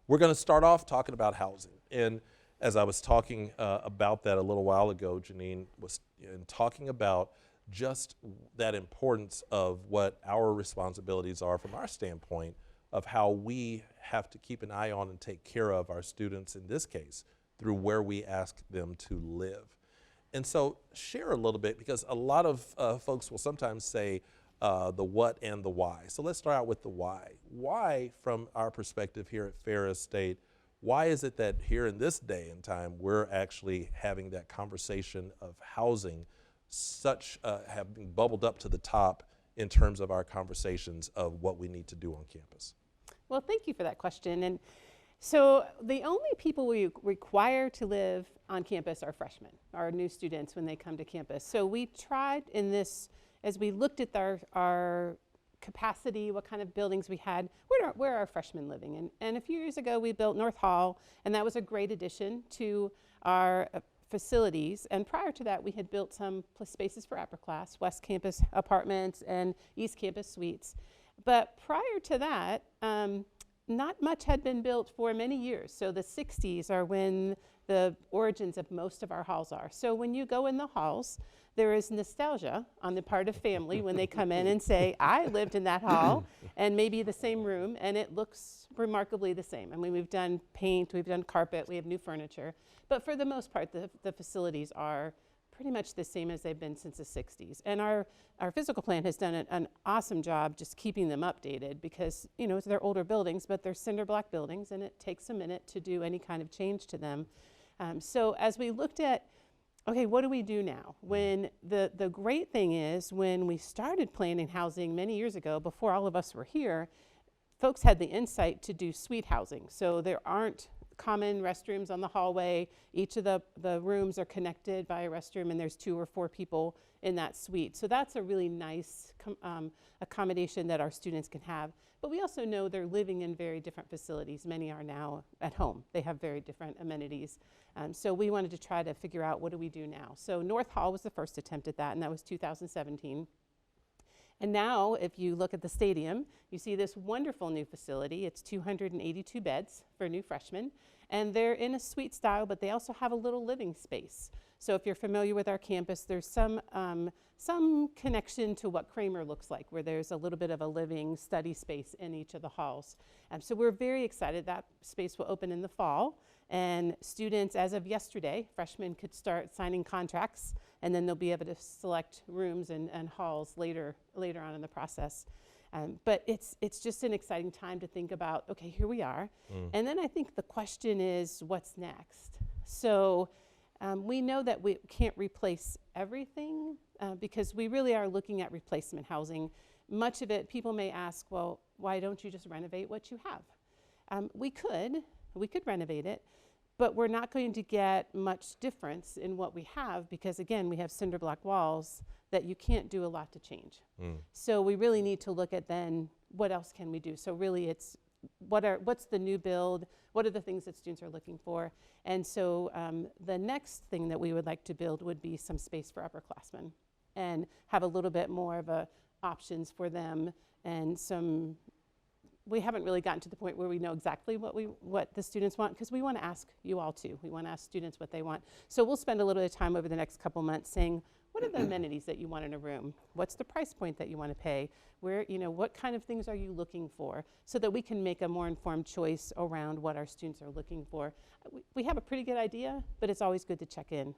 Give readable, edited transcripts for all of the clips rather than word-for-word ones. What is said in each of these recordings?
We're going to start off talking about housing. And as I was talking about that a little while ago, Jeanine was talking about just that importance of what our responsibilities are from our standpoint of how we have to keep an eye on and take care of our students, in this case, through where we ask them to live. And so share a little bit, because a lot of folks will sometimes say the what and the why. So let's start out with the why. Why, from our perspective here at Ferris State, why is it that here in this day and time we're actually having that conversation of housing having bubbled up to the top in terms of our conversations of what we need to do on campus? Well, thank you for that question. And so the only people we require to live on campus are freshmen, our new students when they come to campus. So we tried in this, as we looked at our capacity, what kind of buildings we had, where are our freshmen living? And a few years ago we built North Hall, and that was a great addition to our facilities. And prior to that we had built some spaces for upper class, West Campus apartments and East Campus suites. But prior to that, not much had been built for many years. So the 60s are when the origins of most of our halls are. So when you go in the halls, there is nostalgia on the part of family when they come in and say, I lived in that hall, and maybe the same room, and it looks remarkably the same. I mean, we've done paint, we've done carpet, we have new furniture, but for the most part, the facilities are pretty much the same as they've been since the 60s. And our physical plan has done an awesome job just keeping them updated, because, you know, they're older buildings, but they're cinder block buildings, and it takes a minute to do any kind of change to them. So as we looked at, okay, what do we do now? When the great thing is, when we started planning housing many years ago, before all of us were here, folks had the insight to do suite housing. So there aren't common restrooms on the hallway. Each of the rooms are connected by a restroom, and there's 2 or 4 people in that suite. So that's a really nice accommodation that our students can have. But we also know they're living in very different facilities. Many are now at home. They have very different amenities. So we wanted to try to figure out, what do we do now? So North Hall was the first attempt at that, and that was 2017. And now, if you look at the stadium, you see this wonderful new facility. It's 282 beds for new freshmen, and they're in a suite style, but they also have a little living space. So if you're familiar with our campus, there's some connection to what Kramer looks like, where there's a little bit of a living study space in each of the halls. So we're very excited. That space will open in the fall, and students, as of yesterday, freshmen could start signing contracts, and then they'll be able to select rooms and halls later on in the process. But it's just an exciting time to think about, okay, here we are. And then I think the question is, what's next? So we know that we can't replace everything, because we really are looking at replacement housing. Much of it, people may ask, well, why don't you just renovate what you have? We could renovate it, but we're not going to get much difference in what we have, because again, we have cinder block walls that you can't do a lot to change. So we really need to look at then, what else can we do? So really it's, what's the new build? What are the things that students are looking for? And so the next thing that we would like to build would be some space for upperclassmen, and have a little bit more of options for them, and we haven't really gotten to the point where we know exactly what the students want, because we want to ask you all too. We want to ask students what they want. So we'll spend a little bit of time over the next couple months saying, what are the amenities that you want in a room? What's the price point that you want to pay? Where, what kind of things are you looking for? So that we can make a more informed choice around what our students are looking for. We have a pretty good idea, but it's always good to check in.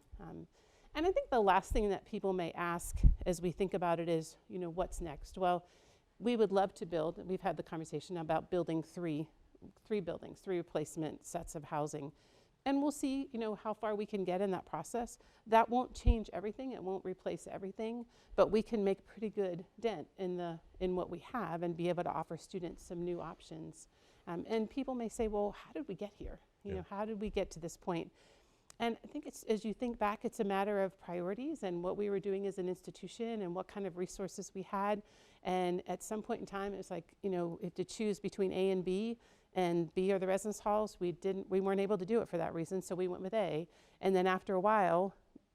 And I think the last thing that people may ask as we think about it is, what's next? Well, we would love to build, we've had the conversation about building three buildings, 3 replacement sets of housing. And we'll see, how far we can get in that process. That won't change everything, it won't replace everything, but we can make a pretty good dent in what we have and be able to offer students some new options. And people may say, well, how did we get here? How did we get to this point? And I think as you think back, it's a matter of priorities and what we were doing as an institution and what kind of resources we had. And at some point in time, it was like, if to choose between A and B are the residence halls, we weren't able to do it for that reason, so we went with A. And then after a while,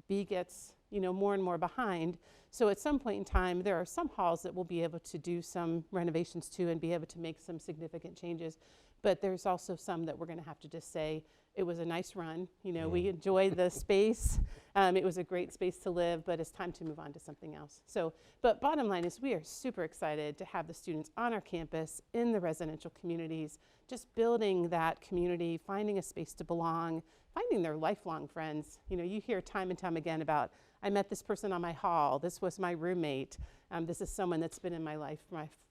B gets, more and more behind. So at some point in time, there are some halls that we'll be able to do some renovations to and be able to make some significant changes. but there's also some that we're going to have to just say, it was a nice run. You know, we enjoyed the space. It was a great space to live, but it's time to move on to something else. So, but bottom line is we are super excited to have the students on our campus in the residential communities, just building that community, finding a space to belong, finding their lifelong friends. You know, you hear time and time again about, I met this person on my hall, this was my roommate, this is someone that's been in my life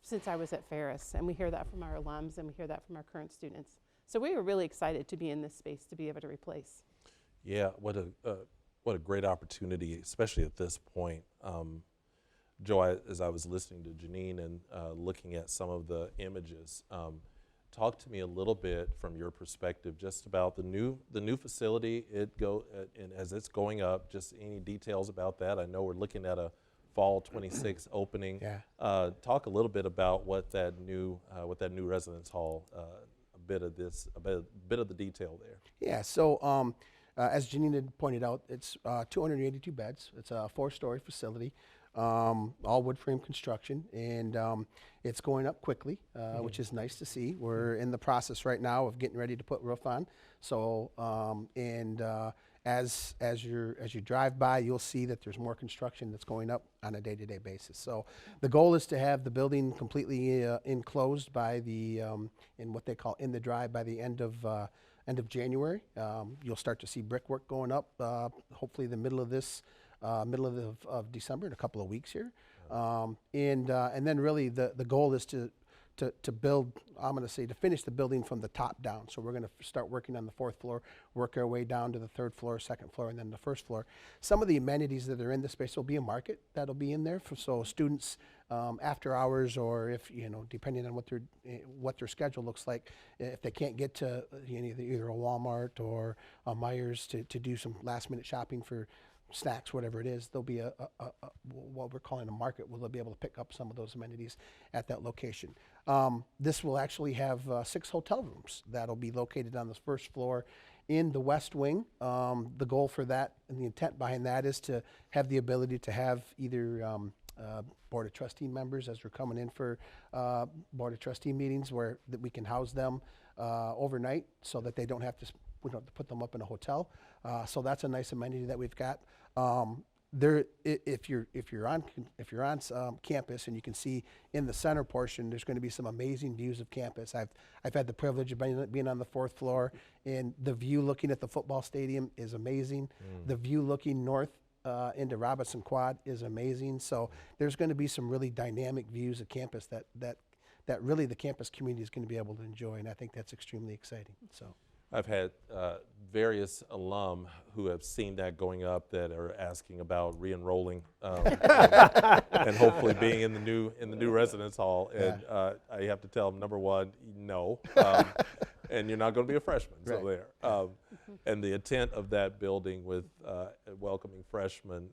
since I was at Ferris. And we hear that from our alums, and we hear that from our current students. So we were really excited to be in this space to be able to replace. Yeah, what a great opportunity, especially at this point. Joe, as I was listening to Jeanine and looking at some of the images, talk to me a little bit from your perspective just about the new facility. And as it's going up, just any details about that. I know we're looking at a fall 26 opening. Yeah. Talk a little bit about what that new residence hall. A bit of the detail there. Yeah, so as Jeanine had pointed out, it's 282 beds. It's a 4-story facility, all wood frame construction, and it's going up quickly, which is nice to see. We're in the process right now of getting ready to put roof on. So, as you drive by, you'll see that there's more construction that's going up on a day-to-day basis. So the goal is to have the building completely enclosed by the in what they call in the drive by the end of January. You'll start to see brickwork going up, hopefully the middle of December, in a couple of weeks here. And then really the goal is to build, I'm going to say, to finish the building from the top down. So we're going to start working on the 4th floor, work our way down to the 3rd floor, 2nd floor, and then the 1st floor. Some of the amenities that are in the space will be a market that'll be in there, so students after hours, or if, you know, depending on what their schedule looks like, if they can't get to either a Walmart or a Myers to do some last minute shopping for snacks, whatever it is, there'll be a what we're calling a market where they'll be able to pick up some of those amenities at that location. This will actually have 6 hotel rooms that'll be located on the 1st floor in the west wing. The goal for that and the intent behind that is to have the ability to have either Board of Trustee members, as we're coming in for Board of Trustee meetings, where that we can house them overnight so that they don't have to, we don't have to put them up in a hotel. So that's a nice amenity that we've got. If you're on campus, and you can see in the center portion, there's going to be some amazing views of campus. I've had the privilege of being on the 4th floor, and the view looking at the football stadium is amazing. The view looking north into Robinson Quad is amazing. So there's going to be some really dynamic views of campus that really the campus community is going to be able to enjoy, and I think that's extremely exciting. So. I've had various alum who have seen that going up that are asking about re-enrolling and hopefully being in the new residence hall. And I have to tell them, number one, no, and you're not going to be a freshman. Right. So there. And the intent of that building with welcoming freshmen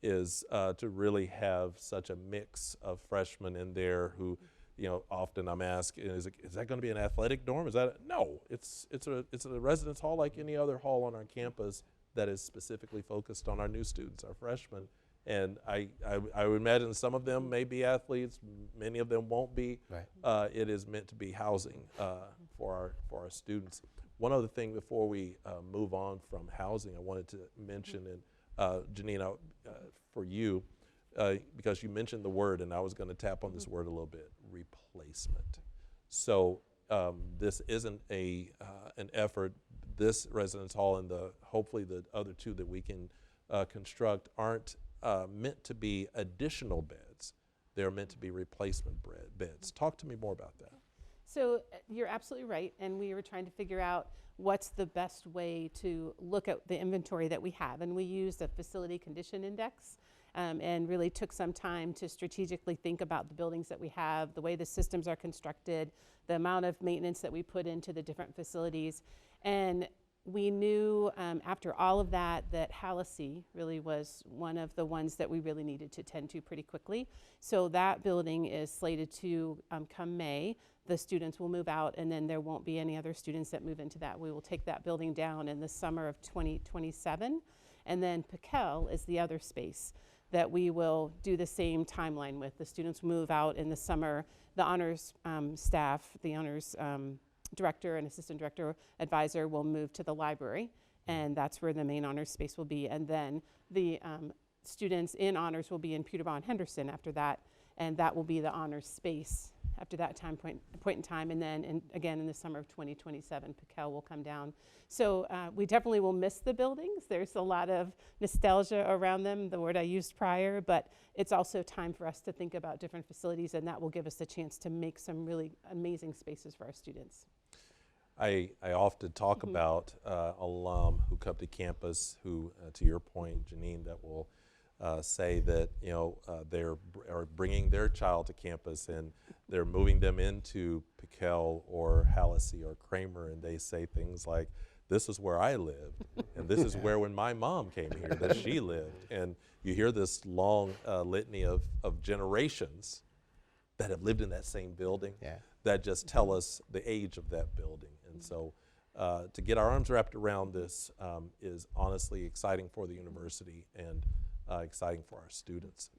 is to really have such a mix of freshmen in there who. You know, often I'm asked, is that going to be an athletic dorm? No? It's a residence hall like any other hall on our campus that is specifically focused on our new students, our freshmen. And I would imagine some of them may be athletes, many of them won't be. Right. It is meant to be housing for our students. One other thing before we move on from housing, I wanted to mention, and Jeanine, for you. Because you mentioned the word, and I was going to tap on this word a little bit, replacement. So this isn't an effort. This residence hall and hopefully the other 2 that we can construct aren't meant to be additional beds. They're meant to be replacement beds. Talk to me more about that. So you're absolutely right, and we were trying to figure out what's the best way to look at the inventory that we have, and we used a facility condition index. And really took some time to strategically think about the buildings that we have, the way the systems are constructed, the amount of maintenance that we put into the different facilities. And we knew after all of that Hallacy really was one of the ones that we really needed to tend to pretty quickly. So that building is slated to come May. The students will move out, and then there won't be any other students that move into that. We will take that building down in the summer of 2027. And then Piquel is the other space that we will do the same timeline with. The students move out in the summer. The honors staff, the honors director and assistant director advisor will move to the library, and that's where the main honors space will be. And then the students in honors will be in Peterborough and Henderson after that, and that will be the honors space after that point in time. And then again in the summer of 2027, Piquel will come down. So we definitely will miss the buildings. There's a lot of nostalgia around them, the word I used prior, but it's also time for us to think about different facilities, and that will give us a chance to make some really amazing spaces for our students. I often talk about alum who come to campus who, to your point, Jeanine, that will say that they're bringing their child to campus and they're moving them into Piquel or Hallacy or Kramer, and they say things like, "This is where I lived, and this is where when my mom came here that she lived." And you hear this long litany of generations that have lived in that same building that just tell us the age of that building. And so to get our arms wrapped around this is honestly exciting for the university and exciting for our students.